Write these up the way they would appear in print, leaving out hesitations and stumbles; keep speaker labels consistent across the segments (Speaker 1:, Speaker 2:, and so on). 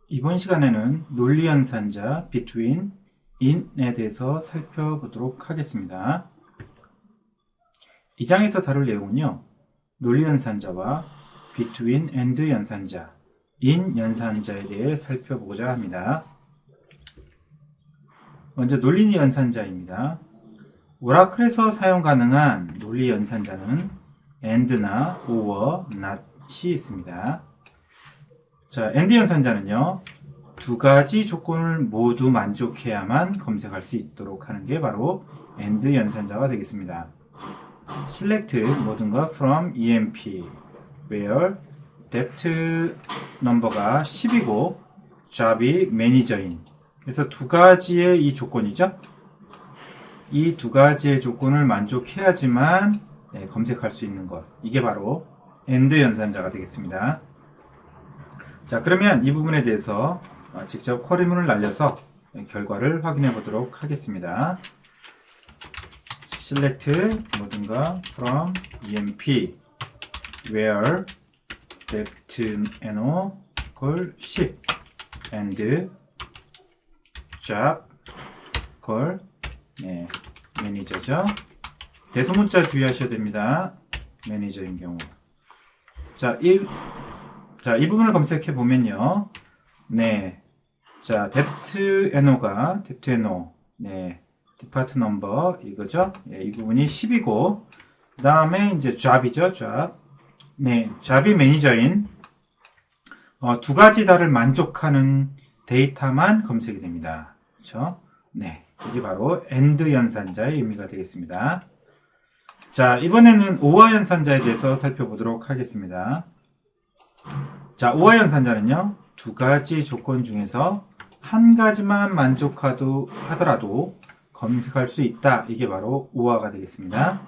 Speaker 1: 이번 시간에는 논리연산자 between, in에 대해서 살펴보도록 하겠습니다. 이 장에서 다룰 내용은요, 논리연산자와 between and 연산자, in 연산자에 대해 살펴보고자 합니다. 먼저 논리연산자입니다. 오라클에서 사용 가능한 논리연산자는 and나 or, not이 있습니다. 자, and 연산자는요, 두 가지 조건을 모두 만족해야만 검색할 수 있도록 하는 게 바로 and 연산자가 되겠습니다. select 모든 것 from emp where depth number가 10이고 job이 매니저인. 그래서 두 가지의 이 조건이죠. 이 두 가지의 조건을 만족해야지만 검색할 수 있는 것. 이게 바로 and 연산자가 되겠습니다. 자, 그러면 이 부분에 대해서 직접 쿼리문을 날려서 결과를 확인해 보도록 하겠습니다. select 모든 것 from emp where depth no 걸 10 and job 걸 매니저죠. 대소문자 주의하셔야 됩니다. 매니저인 경우. 자, 이 부분을 검색해 보면요. 자, depth no가, depth no, depart number, 이거죠. 이 부분이 10이고, 그 다음에 이제 job이죠, job. job이 매니저인, 두 가지 다를 만족하는 데이터만 검색이 됩니다. 그렇죠? 이게 바로 and 연산자의 의미가 되겠습니다. 자, 이번에는 or 연산자에 대해서 살펴보도록 하겠습니다. 자, or 연산자는요, 두 가지 조건 중에서 한 가지만 만족하더라도 검색할 수 있다. 이게 바로 or가 되겠습니다.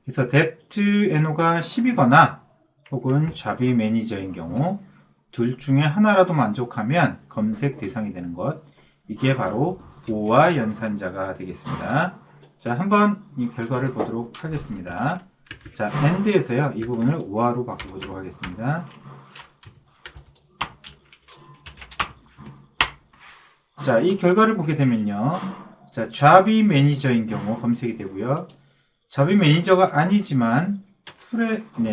Speaker 1: 그래서 depth no가 10이거나 혹은 job이 매니저인 경우 둘 중에 하나라도 만족하면 검색 대상이 되는 것. 이게 바로 or 연산자가 되겠습니다. 자, 한번 이 결과를 보도록 하겠습니다. 자, and에서요, 이 부분을 or로 바꿔보도록 하겠습니다. 자, 이 결과를 보게 되면요. 자, job이 매니저인 경우 검색이 되고요. job이 매니저가 아니지만,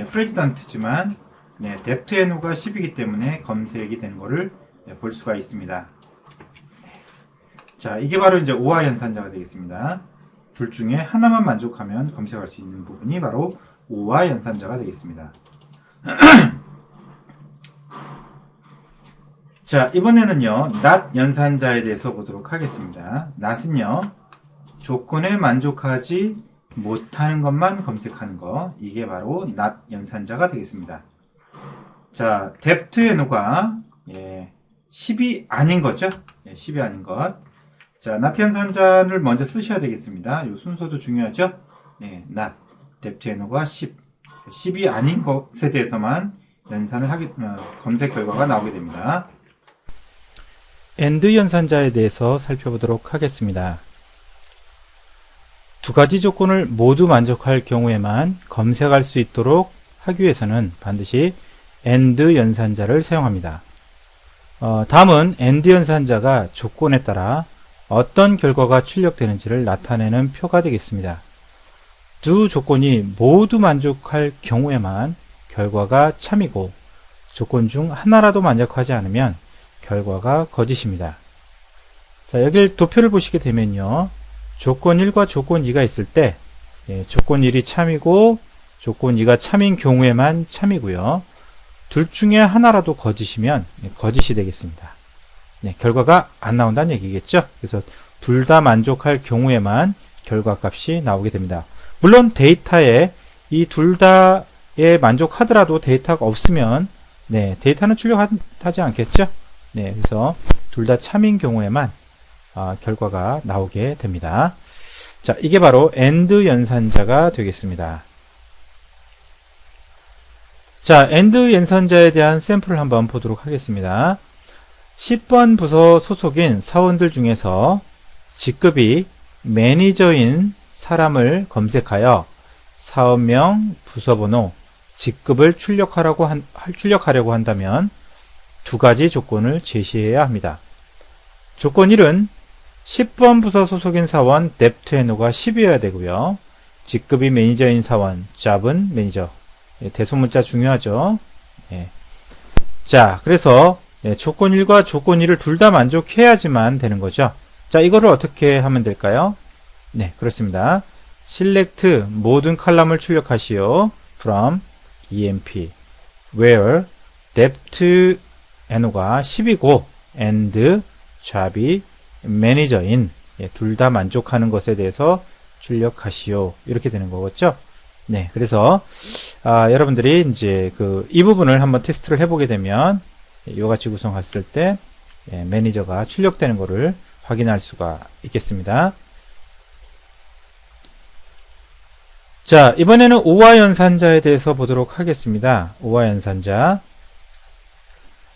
Speaker 1: 프레지던트지만, depth no가 10이기 때문에 검색이 되는 것을 볼 수가 있습니다. 자, 이게 바로 이제 or 연산자가 되겠습니다. 둘 중에 하나만 만족하면 검색할 수 있는 부분이 바로 or 연산자가 되겠습니다. 자, 이번에는요, not 연산자에 대해서 보도록 하겠습니다. not은요, 조건에 만족하지 못하는 것만 검색하는 것. 이게 바로 not 연산자가 되겠습니다. 자, depth no가 10이 아닌 거죠? 10이 아닌 것. 자, not 연산자를 먼저 쓰셔야 되겠습니다. 이 순서도 중요하죠? not, depth no가 10. 10이 아닌 것에 대해서만 검색 결과가 나오게 됩니다.
Speaker 2: and 연산자에 대해서 살펴보도록 하겠습니다. 두 가지 조건을 모두 만족할 경우에만 검색할 수 있도록 하기 위해서는 반드시 and 연산자를 사용합니다. 다음은 and 연산자가 조건에 따라 어떤 결과가 출력되는지를 나타내는 표가 되겠습니다. 두 조건이 모두 만족할 경우에만 결과가 참이고 조건 중 하나라도 만족하지 않으면 결과가 거짓입니다. 자, 여기 도표를 보시게 되면요. 조건 1과 조건 2가 있을 때 조건 1이 참이고 조건 2가 참인 경우에만 참이고요. 둘 중에 하나라도 거짓이면 거짓이 되겠습니다. 결과가 안 나온다는 얘기겠죠. 그래서 둘 다 만족할 경우에만 결과값이 나오게 됩니다. 물론 데이터에 이 둘 다에 만족하더라도 데이터가 없으면 데이터는 출력하지 않겠죠. 그래서 둘 다 참인 경우에만 결과가 나오게 됩니다. 자, 이게 바로 and 연산자가 되겠습니다. 자, and 연산자에 대한 샘플을 한번 보도록 하겠습니다. 10번 부서 소속인 사원들 중에서 직급이 매니저인 사람을 검색하여 사업명, 부서번호, 직급을 출력하려고 한다면 두 가지 조건을 제시해야 합니다. 조건 1은 10번 부서 소속인 사원 deb트 NO가 10이어야 되고요. 직급이 매니저인 사원 job은 매니저. 대소문자 중요하죠. 예. 자, 그래서 조건 1과 조건 2를 둘 다 만족해야지만 되는 거죠. 자, 이거를 어떻게 하면 될까요? 네, 그렇습니다. select 모든 칼럼을 출력하시오. from emp where deb트 NO가 10이고 and job이 manager인 둘 다 만족하는 것에 대해서 출력하시오. 이렇게 되는 거겠죠? 네, 그래서 여러분들이 이제 이 부분을 한번 테스트를 해보게 되면 이같이 구성했을 때 매니저가 출력되는 것을 확인할 수가 있겠습니다. 자, 이번에는 오화 연산자에 대해서 보도록 하겠습니다. 오화 연산자.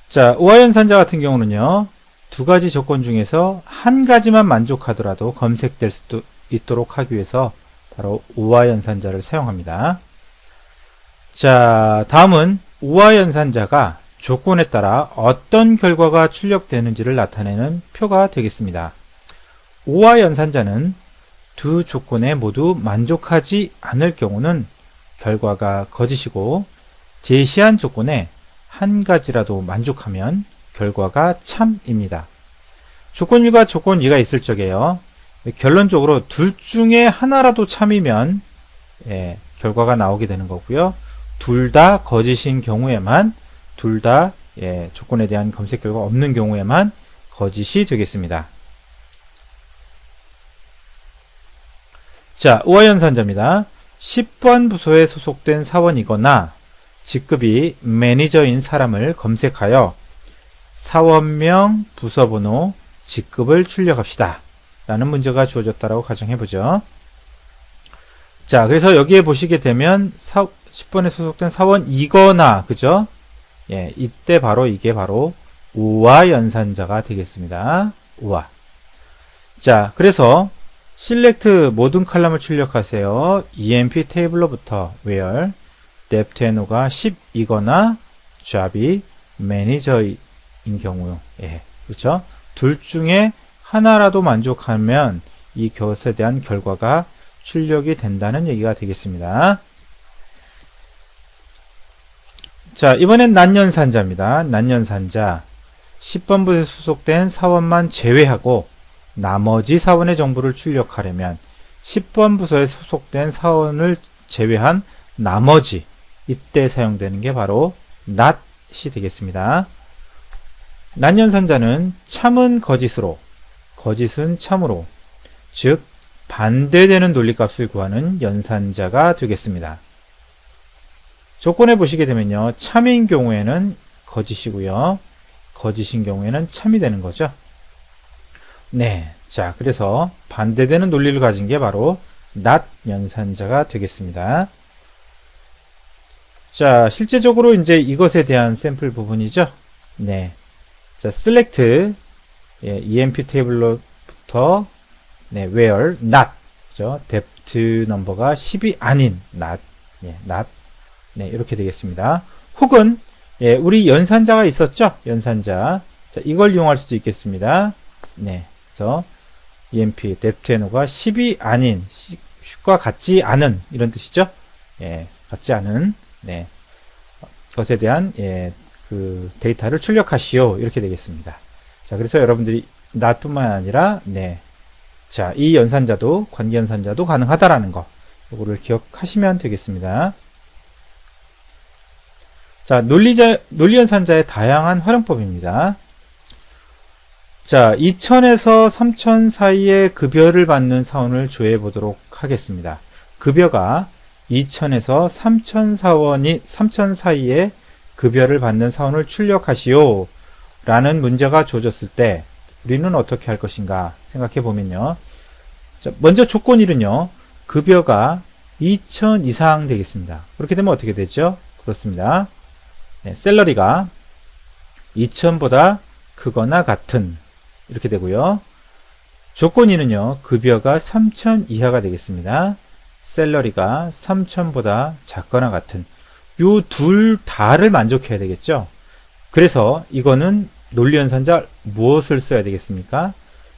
Speaker 2: 자, 오화 연산자 같은 경우는요, 두 가지 조건 중에서 한 가지만 만족하더라도 검색될 수도 있도록 하기 위해서 바로 오화 연산자를 사용합니다. 자, 다음은 오화 연산자가 조건에 따라 어떤 결과가 출력되는지를 나타내는 표가 되겠습니다. 오화 연산자는 두 조건에 모두 만족하지 않을 경우는 결과가 거짓이고, 제시한 조건에 한 가지라도 만족하면 결과가 참입니다. 조건 1과 조건 2가 있을 적에요. 결론적으로 둘 중에 하나라도 참이면 결과가 나오게 되는 거고요. 둘 다 거짓인 경우에만, 둘 다 조건에 대한 검색 결과 없는 경우에만 거짓이 되겠습니다. 자, 오화 연산자입니다. 10번 부서에 소속된 사원이거나 직급이 매니저인 사람을 검색하여 사원명, 부서번호, 직급을 출력합시다. 라는 문제가 주어졌다라고 가정해보죠. 자, 그래서 여기에 보시게 되면 10번에 소속된 사원이거나, 그죠? 예, 이때 바로 이게 바로 오화 연산자가 되겠습니다. 오화. 자, 그래서 select 모든 칼럼을 출력하세요. emp 테이블로부터 where deb트 NO가 10이거나 job이 매니저인 경우, 그렇죠? 둘 중에 하나라도 만족하면 이 것에 대한 결과가 출력이 된다는 얘기가 되겠습니다. 자, 이번엔 난연산자입니다. 난연산자. 10번 부에 소속된 사원만 제외하고 나머지 사원의 정보를 출력하려면 10번 부서에 소속된 사원을 제외한 나머지, 이때 사용되는 게 바로 not이 되겠습니다. 난연산자는 참은 거짓으로, 거짓은 참으로, 즉 반대되는 논리값을 구하는 연산자가 되겠습니다. 조건에 보시게 되면요, 참인 경우에는 거짓이고요, 거짓인 경우에는 참이 되는 거죠. 네, 자, 그래서 반대되는 논리를 가진 게 바로 not 연산자가 되겠습니다. 자, 실제적으로 이제 이것에 대한 샘플 부분이죠. 네, 자, select emp 테이블로부터 where not, 그죠? deb트 넘버가 10이 아닌 not, not, 이렇게 되겠습니다. 혹은 우리 연산자가 있었죠? 연산자. 자, 이걸 이용할 수도 있겠습니다. 네, 그래서 emp deb트 NO가 10이 아닌, 10과 같지 않은, 이런 뜻이죠. 같지 않은 것에 대한 그 데이터를 출력하시오, 이렇게 되겠습니다. 자, 그래서 여러분들이 not뿐만 아니라 자, 이 연산자도, 관계 연산자도 가능하다라는 거, 이거를 기억하시면 되겠습니다. 자, 논리 연산자의 다양한 활용법입니다. 자, 2000에서 3000 사이에 급여를 받는 사원을 조회해 보도록 하겠습니다. 급여가 2000에서 3000 사이에 급여를 받는 사원을 출력하시오 라는 문제가 주어졌을 때 우리는 어떻게 할 것인가 생각해 보면요. 자, 먼저 조건 1은요. 급여가 2000 이상 되겠습니다. 그렇게 되면 어떻게 되죠? 그렇습니다. 셀러리가 2000보다 크거나 같은, 이렇게 되고요. 조건 2는요. 급여가 3000 이하가 되겠습니다. 셀러리가 3000보다 작거나 같은, 요 둘 다를 만족해야 되겠죠. 그래서 이거는 논리연산자 무엇을 써야 되겠습니까?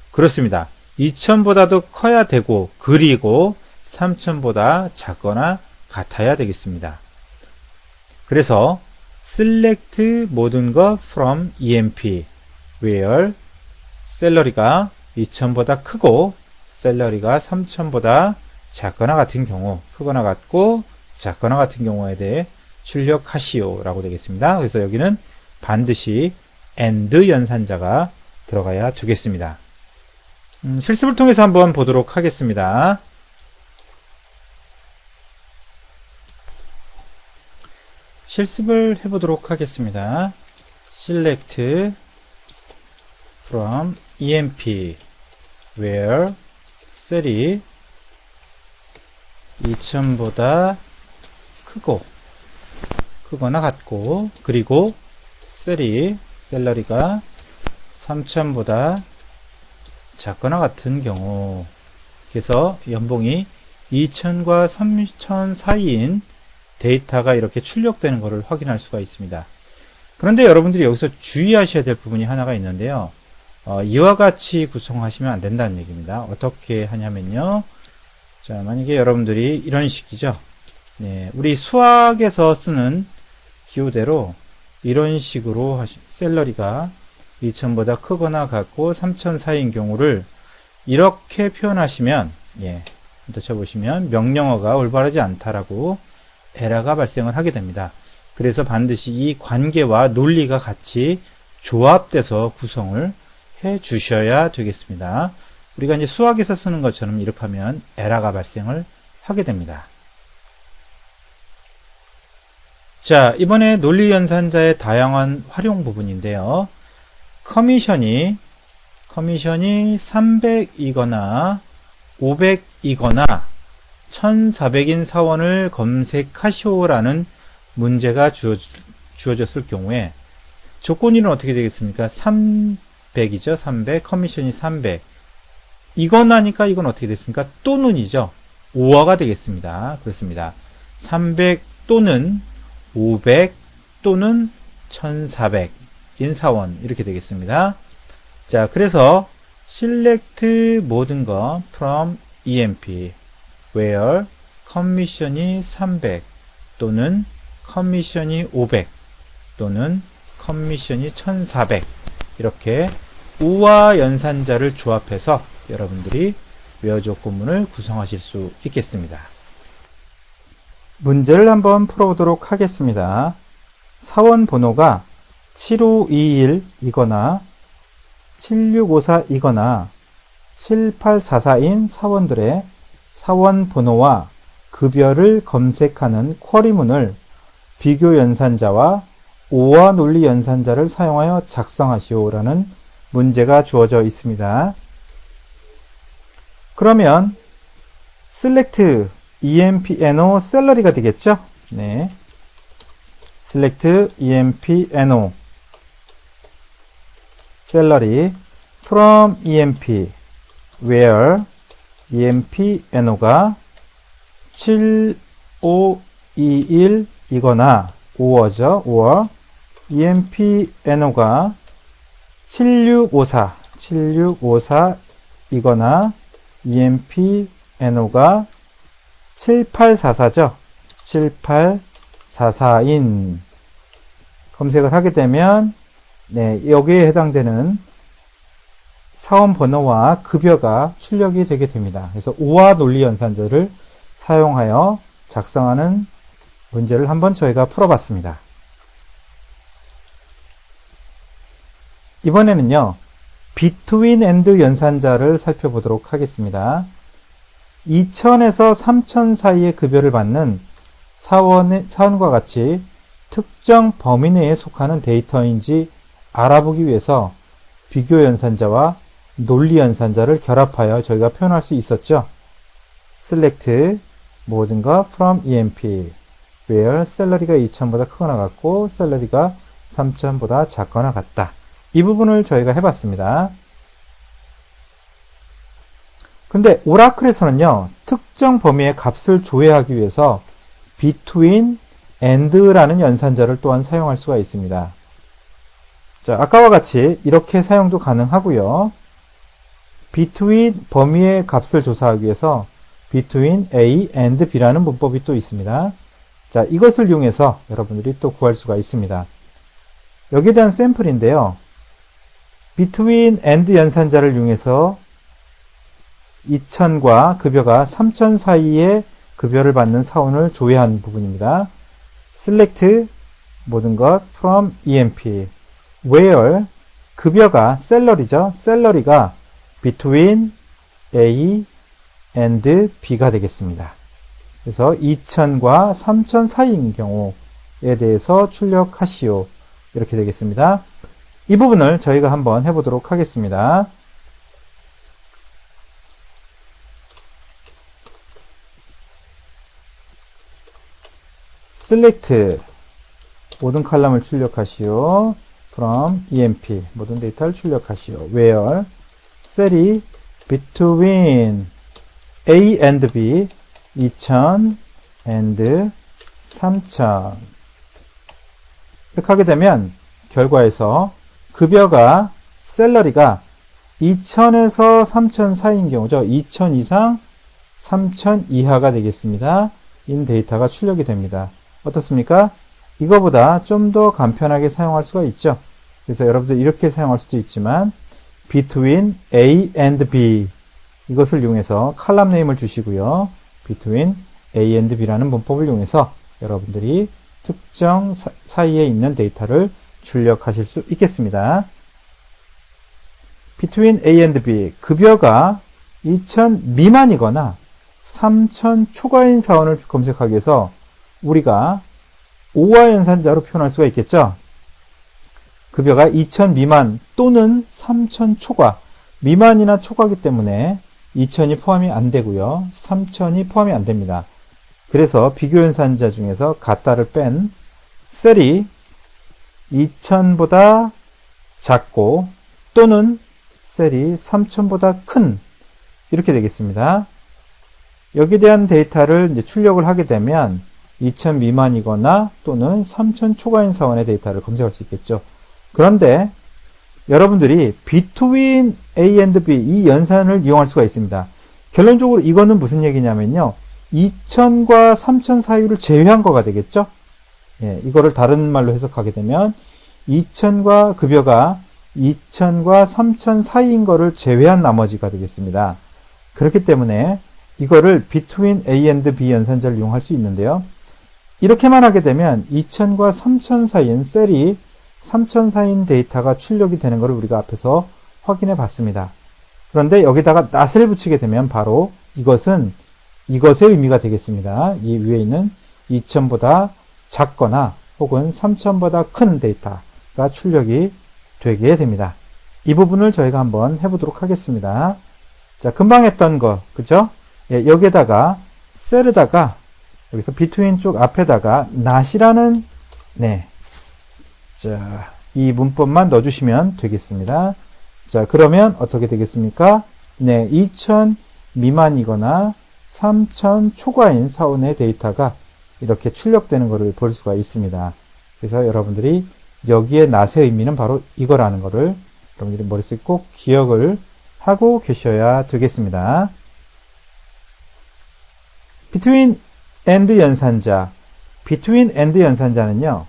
Speaker 2: 그렇습니다. 2000보다도 커야 되고 그리고 3000보다 작거나 같아야 되겠습니다. 그래서 select 모든 것 from EMP where 셀러리가 2000보다 크고 셀러리가 3000보다 작거나 같은 경우, 크거나 같고 작거나 같은 경우에 대해 출력하시오 라고 되겠습니다. 그래서 여기는 반드시 AND 연산자가 들어가야 되겠습니다. 실습을 통해서 한번 보도록 하겠습니다. 실습을 해보도록 하겠습니다. select from EMP where 셀이 2000보다 크고 크거나 같고 그리고 셀러리가 3000보다 작거나 같은 경우, 그래서 연봉이 2000과 3000 사이인 데이터가 이렇게 출력되는 것을 확인할 수가 있습니다. 그런데 여러분들이 여기서 주의하셔야 될 부분이 하나가 있는데요. 이와 같이 구성하시면 안 된다는 얘기입니다. 어떻게 하냐면요. 자, 만약에 여러분들이 이런 식이죠. 네, 우리 수학에서 쓰는 기호대로 이런 식으로 셀러리가 2000보다 크거나 같고 3000 사이인 경우를 이렇게 표현하시면, 예, 더 쳐보시면 명령어가 올바르지 않다라고 에러가 발생을 하게 됩니다. 그래서 반드시 이 관계와 논리가 같이 조합돼서 구성을 해 주셔야 되겠습니다. 우리가 이제 수학에서 쓰는 것처럼 이렇게 하면 에러가 발생을 하게 됩니다. 자, 이번에 논리연산자의 다양한 활용 부분인데요. 커미션이 300이거나 500이거나 1400인 사원을 검색하시오라는 문제가 주어졌을 경우에 조건일은 어떻게 되겠습니까? 300이죠. 300. 커미션이 300. 이거나니까 이건 어떻게 됐습니까? 또는이죠. 5화가 되겠습니다. 그렇습니다. 300 또는 500 또는 1400인 사원 이렇게 되겠습니다. 자, 그래서 select 모든 거 from EMP where 커미션이 300 또는 커미션이 500 또는 커미션이 1400 이렇게 우와 연산자를 조합해서 여러분들이 where 조건문을 구성하실 수 있겠습니다. 문제를 한번 풀어보도록 하겠습니다. 사원 번호가 7521이거나 7654이거나 7844인 사원들의 사원 번호와 급여를 검색하는 쿼리문을 비교 연산자와 오화 논리 연산자를 사용하여 작성하시오라는 문제가 주어져 있습니다. 그러면 select EMP-NO 셀러리가 되겠죠? 네. select EMP-NO 셀러리 from EMP where EMP-NO가 7521이거나 5어죠. 5어 EMP-NO가 7654이거나 EMP-NO가 7844죠. 7844인 검색을 하게 되면 네, 여기에 해당되는 사원 번호와 급여가 출력이 되게 됩니다. 그래서 우화 논리 연산자를 사용하여 작성하는 문제를 한번 저희가 풀어봤습니다. 이번에는요, between and 연산자를 살펴보도록 하겠습니다. 2000에서 3000 사이의 급여를 받는 사원과 같이 특정 범위 내에 속하는 데이터인지 알아보기 위해서 비교 연산자와 논리 연산자를 결합하여 저희가 표현할 수 있었죠. select 모든 것 from EMP where 셀러리가 2000보다 크거나 같고 셀러리가 3000보다 작거나 같다. 이 부분을 저희가 해봤습니다. 근데 오라클에서는요, 특정 범위의 값을 조회하기 위해서 between and라는 연산자를 또한 사용할 수가 있습니다. 자, 아까와 같이 이렇게 사용도 가능하고요. between 범위의 값을 조사하기 위해서 between A and B라는 문법이 또 있습니다. 자, 이것을 이용해서 여러분들이 또 구할 수가 있습니다. 여기에 대한 샘플인데요. between and 연산자를 이용해서 2000과 급여가 3000 사이의 급여를 받는 사원을 조회한 부분입니다. select 모든 것 from EMP where 급여가 셀러리죠. 셀러리가 between A and B가 되겠습니다. 그래서 2000과 3000 사이인 경우에 대해서 출력하시오. 이렇게 되겠습니다. 이 부분을 저희가 한번 해보도록 하겠습니다. select 모든 칼럼을 출력하시오. from EMP 모든 데이터를 출력하시오. where 셀이 between A and B 2000 and 3000 이렇게 하게 되면 결과에서 급여가 셀러리가 2000에서 3000 사이인 경우죠. 2000 이상 3000 이하가 되겠습니다. 인 데이터가 출력이 됩니다. 어떻습니까? 이거보다 좀 더 간편하게 사용할 수가 있죠. 그래서 여러분들 이렇게 사용할 수도 있지만 between A and B 이것을 이용해서 칼럼 네임을 주시고요. between A and B라는 문법을 이용해서 여러분들이 특정 사이에 있는 데이터를 출력하실 수 있겠습니다. between A and B 급여가 2000 미만이거나 3000 초과인 사원을 검색하기 위해서 우리가 오화 연산자로 표현할 수가 있겠죠. 급여가 2000 미만 또는 3000 초과 미만이나 초과이기 때문에 2000이 포함이 안 되고요. 3000이 포함이 안 됩니다. 그래서 비교 연산자 중에서 같다를 뺀 셀이 2000보다 작고 또는 셀이 3000보다 큰 이렇게 되겠습니다. 여기에 대한 데이터를 이제 출력을 하게 되면 2000 미만이거나 또는 3000 초과인 사원의 데이터를 검색할 수 있겠죠. 그런데 여러분들이 between A and B 이 연산을 이용할 수가 있습니다. 결론적으로 이거는 무슨 얘기냐면요. 2000과 3000 사이를 제외한 거가 되겠죠. 예, 이거를 다른 말로 해석하게 되면 2000과 급여가 2000과 3000 사이인 거를 제외한 나머지가 되겠습니다. 그렇기 때문에 이거를 between A and B 연산자를 이용할 수 있는데요. 이렇게만 하게 되면 2000과 3000 사이인 셀이 3000 사이인 데이터가 출력이 되는 것을 우리가 앞에서 확인해 봤습니다. 그런데 여기다가 낫을 붙이게 되면 바로 이것은 이것의 의미가 되겠습니다. 이 위에 있는 2000보다 작거나 혹은 3000보다 큰 데이터가 출력이 되게 됩니다. 이 부분을 저희가 한번 해보도록 하겠습니다. 자, 금방 했던 거, 그죠? 예, 여기에다가 셀에다가 여기서 between 쪽 앞에다가 not이라는 자, 이 문법만 넣어주시면 되겠습니다. 자, 그러면 어떻게 되겠습니까? 2000 미만이거나 3000 초과인 사원의 데이터가 이렇게 출력되는 것을 볼 수가 있습니다. 그래서 여러분들이 여기에 not의 의미는 바로 이거라는 것을 여러분들이 머릿속에 꼭 기억을 하고 계셔야 되겠습니다. between and 연산자, between and 연산자는요,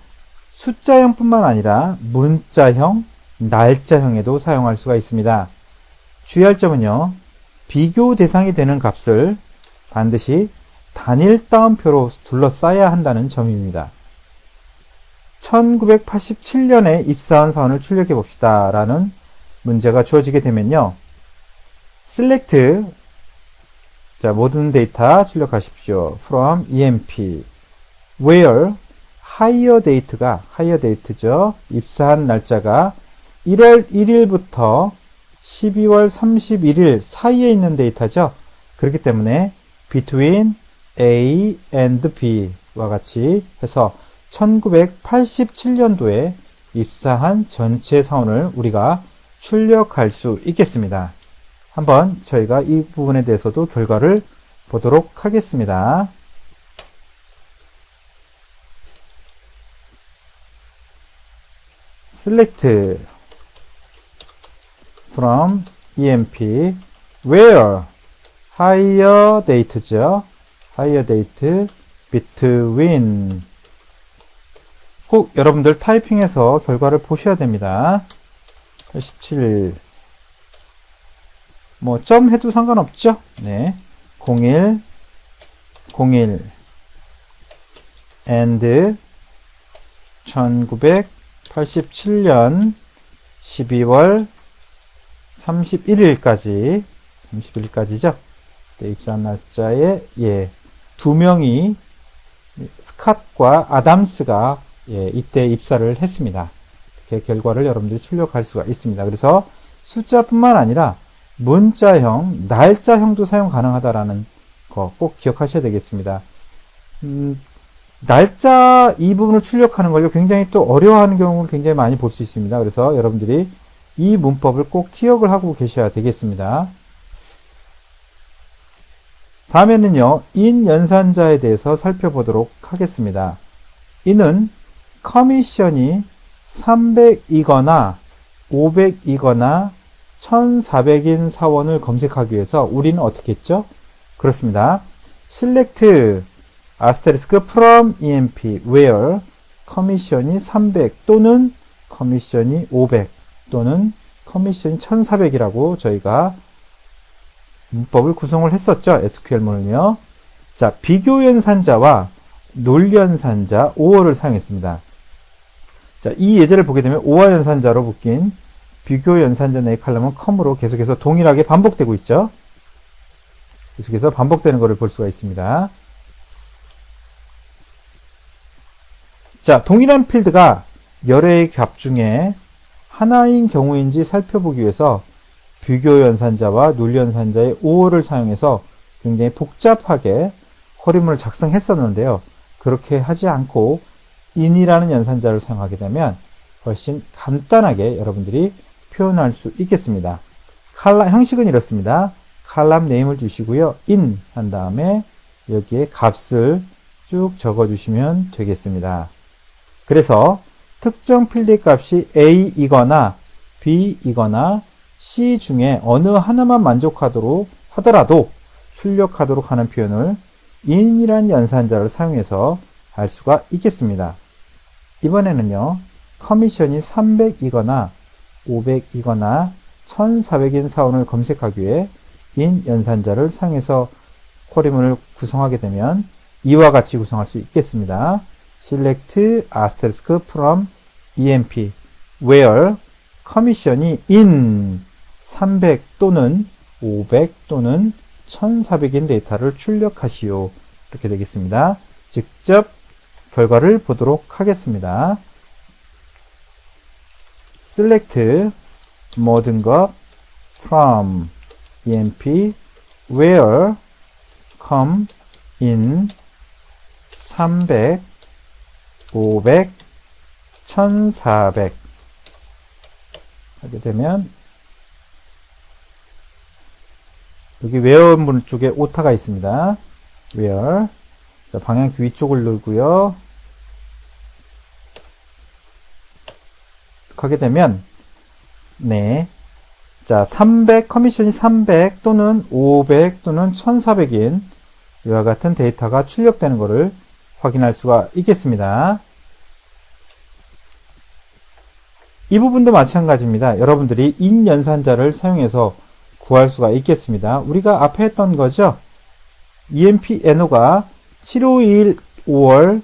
Speaker 2: 숫자형뿐만 아니라 문자형, 날짜형에도 사용할 수가 있습니다. 주의할 점은요, 비교 대상이 되는 값을 반드시 단일 따옴표로 둘러싸야 한다는 점입니다. 1987년에 입사한 사원을 출력해 봅시다 라는 문제가 주어지게 되면요, select 자, 모든 데이터 출력하십시오. from EMP where hire date죠. 입사한 날짜가 1월 1일부터 12월 31일 사이에 있는 데이터죠. 그렇기 때문에 between A and B와 같이 해서 1987년도에 입사한 전체 사원을 우리가 출력할 수 있겠습니다. 한번 저희가 이 부분에 대해서도 결과를 보도록 하겠습니다. select from emp where higher date죠. higher date between 꼭 여러분들 타이핑해서 결과를 보셔야 됩니다. 87 뭐 점 해도 상관없죠. 네. 01 and 1987년 12월 31일까지죠. 네, 입사한 날짜에 두 명이 스캇과 아담스가 이때 입사를 했습니다. 그 결과를 여러분들이 출력할 수가 있습니다. 그래서 숫자뿐만 아니라 문자형, 날짜형도 사용 가능하다라는 거 꼭 기억하셔야 되겠습니다. 날짜 이 부분을 출력하는 걸요 굉장히 또 어려워하는 경우를 굉장히 많이 볼 수 있습니다. 그래서 여러분들이 이 문법을 꼭 기억을 하고 계셔야 되겠습니다. 다음에는요, 인 연산자에 대해서 살펴보도록 하겠습니다. 이는 커미션이 300이거나 500이거나 1400인 사원을 검색하기 위해서 우리는 어떻게 했죠? 그렇습니다. select asterisk from emp where 커미션이 300 또는 커미션이 500 또는 커미션이 1400이라고 저희가 문법을 구성을 했었죠. SQL문을요. 자, 비교 연산자와 논 연산자 5어를 사용했습니다. 자, 이 예제를 보게 되면 5화 연산자로 묶인 비교 연산자 네 칼럼은 컴으로 계속해서 동일하게 반복되고 있죠. 계속해서 반복되는 것을 볼 수가 있습니다. 자, 동일한 필드가 여러 개의 값 중에 하나인 경우인지 살펴보기 위해서 비교 연산자와 논 연산자의 5어를 사용해서 굉장히 복잡하게 허리문을 작성했었는데요. 그렇게 하지 않고 in이라는 연산자를 사용하게 되면 훨씬 간단하게 여러분들이 표현할 수 있겠습니다. 형식은 이렇습니다. 칼럼 네임을 주시고요. in 한 다음에 여기에 값을 쭉 적어주시면 되겠습니다. 그래서 특정 필드의 값이 A이거나 B이거나 C 중에 어느 하나만 만족하도록 하더라도 출력하도록 하는 표현을 in이란 연산자를 사용해서 할 수가 있겠습니다. 이번에는요, 커미션이 300이거나 500이거나 1400인 사원을 검색하기 위해 in 연산자를 사용해서 쿼리문을 구성하게 되면 이와 같이 구성할 수 있겠습니다. select asterisk from emp where 커미션이 in 300 또는 500 또는 1400인 데이터를 출력하시오. 이렇게 되겠습니다. 직접 결과를 보도록 하겠습니다. select 모든 것 from emp where come in 300 500 1400 하게 되면 여기 where 문 쪽에 오타가 있습니다. where 자, 방향키 위쪽을 누르고요. 하게 되면 네. 자, 300 커미션이 300 또는 500 또는 1400인 이와 같은 데이터가 출력되는 것을 확인할 수가 있겠습니다. 이 부분도 마찬가지입니다. 여러분들이 in 연산자를 사용해서 구할 수가 있겠습니다. 우리가 앞에 했던 거죠. EMP-NO가 7521 5월,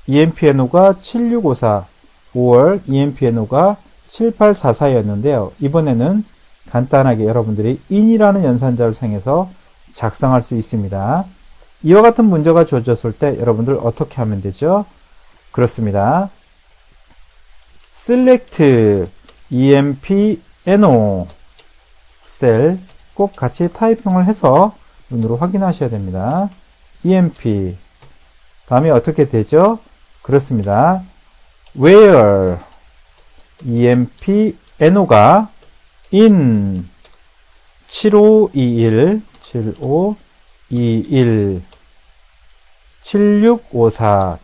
Speaker 2: EMP-NO가 7654 5월, EMP-NO가 7844였는데요. 이번에는 간단하게 여러분들이 in이라는 연산자를 사용해서 작성할 수 있습니다. 이와 같은 문제가 주어졌을 때 여러분들 어떻게 하면 되죠? 그렇습니다. select emp-no 셀 꼭 같이 타이핑을 해서 눈으로 확인하셔야 됩니다. emp 다음에 어떻게 되죠? 그렇습니다. where emp-no가 in 7521 7654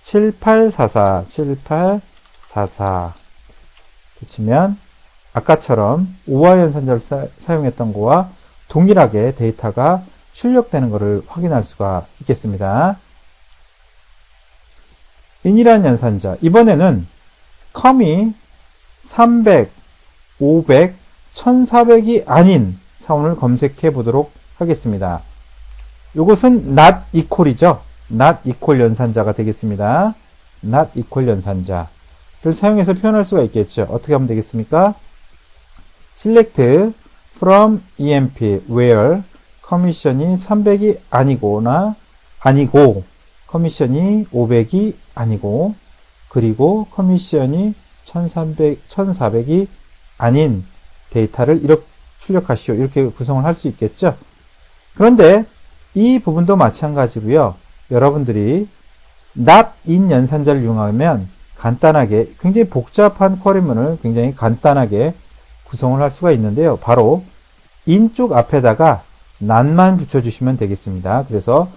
Speaker 2: 7844 44 붙이면 아까처럼 우화 연산자를 사용했던 거와 동일하게 데이터가 출력되는 것을 확인할 수가 있겠습니다. in이라는 연산자, 이번에는 컴이 300, 500, 1400이 아닌 사원을 검색해 보도록 하겠습니다. 이것은 not equal이죠. not equal 연산자가 되겠습니다. not equal 연산자를 사용해서 표현할 수가 있겠죠. 어떻게 하면 되겠습니까? select from EMP where 커미션이 300이 아니고 커미션이 500이 아니고 그리고 커미션이 1400이 아닌 데이터를 이렇게 출력하시오. 이렇게 구성을 할 수 있겠죠. 그런데 이 부분도 마찬가지로요. 여러분들이 not in 연산자를 이용하면 간단하게 굉장히 복잡한 쿼리문을 굉장히 간단하게 구성을 할 수가 있는데요. 바로 in 쪽 앞에다가 not만 붙여주시면 되겠습니다. 그래서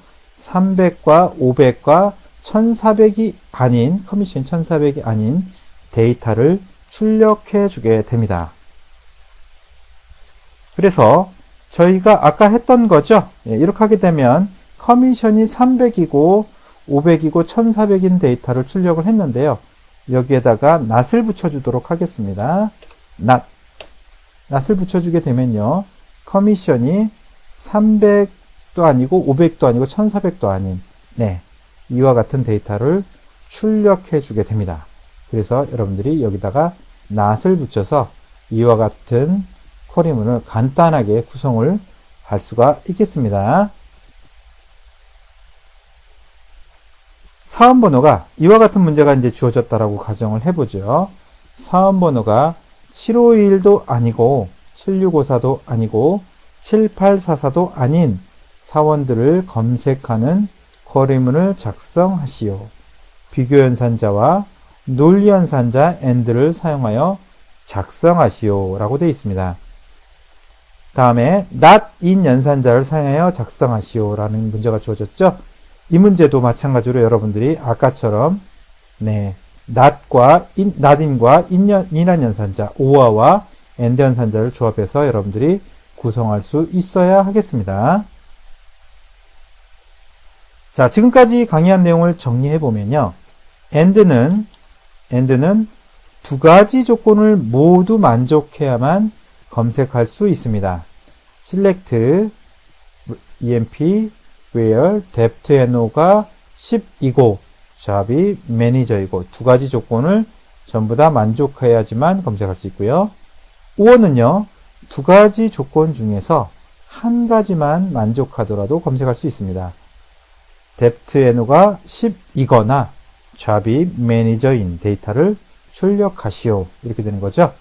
Speaker 2: 300과 500과 1400이 아닌 커미션 1400이 아닌 데이터를 출력해 주게 됩니다. 그래서 저희가 아까 했던 거죠. 이렇게 하게 되면 커미션이 300이고 500이고 1400인 데이터를 출력을 했는데요. 여기에다가 not을 붙여주도록 하겠습니다. not을 붙여주게 되면요. 커미션이 300도 아니고 500도 아니고 1400도 아닌 이와 같은 데이터를 출력해 주게 됩니다. 그래서 여러분들이 여기다가 not을 붙여서 이와 같은 쿼리문을 간단하게 구성을 할 수가 있겠습니다. 사원번호가 이와 같은 문제가 이제 주어졌다라고 가정을 해보죠. 사원번호가 7521도 아니고 7654도 아니고 7844도 아닌 사원들을 검색하는 쿼리문을 작성하시오. 비교연산자와 논리연산자 AND를 사용하여 작성하시오 라고 되어 있습니다. 다음에 not in 연산자를 사용하여 작성하시오 라는 문제가 주어졌죠. 이 문제도 마찬가지로 여러분들이 아까처럼 not in과 in이란 연산자, or와 and 연산자를 조합해서 여러분들이 구성할 수 있어야 하겠습니다. 자, 지금까지 강의한 내용을 정리해 보면요. and는 두 가지 조건을 모두 만족해야만 검색할 수 있습니다. select emp where depth NO가 10이고 잡이 매니저이고 두 가지 조건을 전부 다 만족해야지만 검색할 수 있고요. or는요. 두 가지 조건 중에서 한 가지만 만족하더라도 검색할 수 있습니다. depth NO가 10이거나 잡이 매니저인 데이터를 출력하시오. 이렇게 되는 거죠.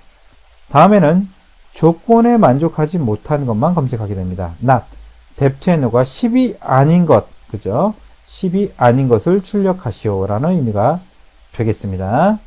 Speaker 2: 다음에는 조건에 만족하지 못하는 것만 검색하게 됩니다. not depth NO가 10이 아닌 것, 그죠? 10이 아닌 것을 출력하시오 라는 의미가 되겠습니다.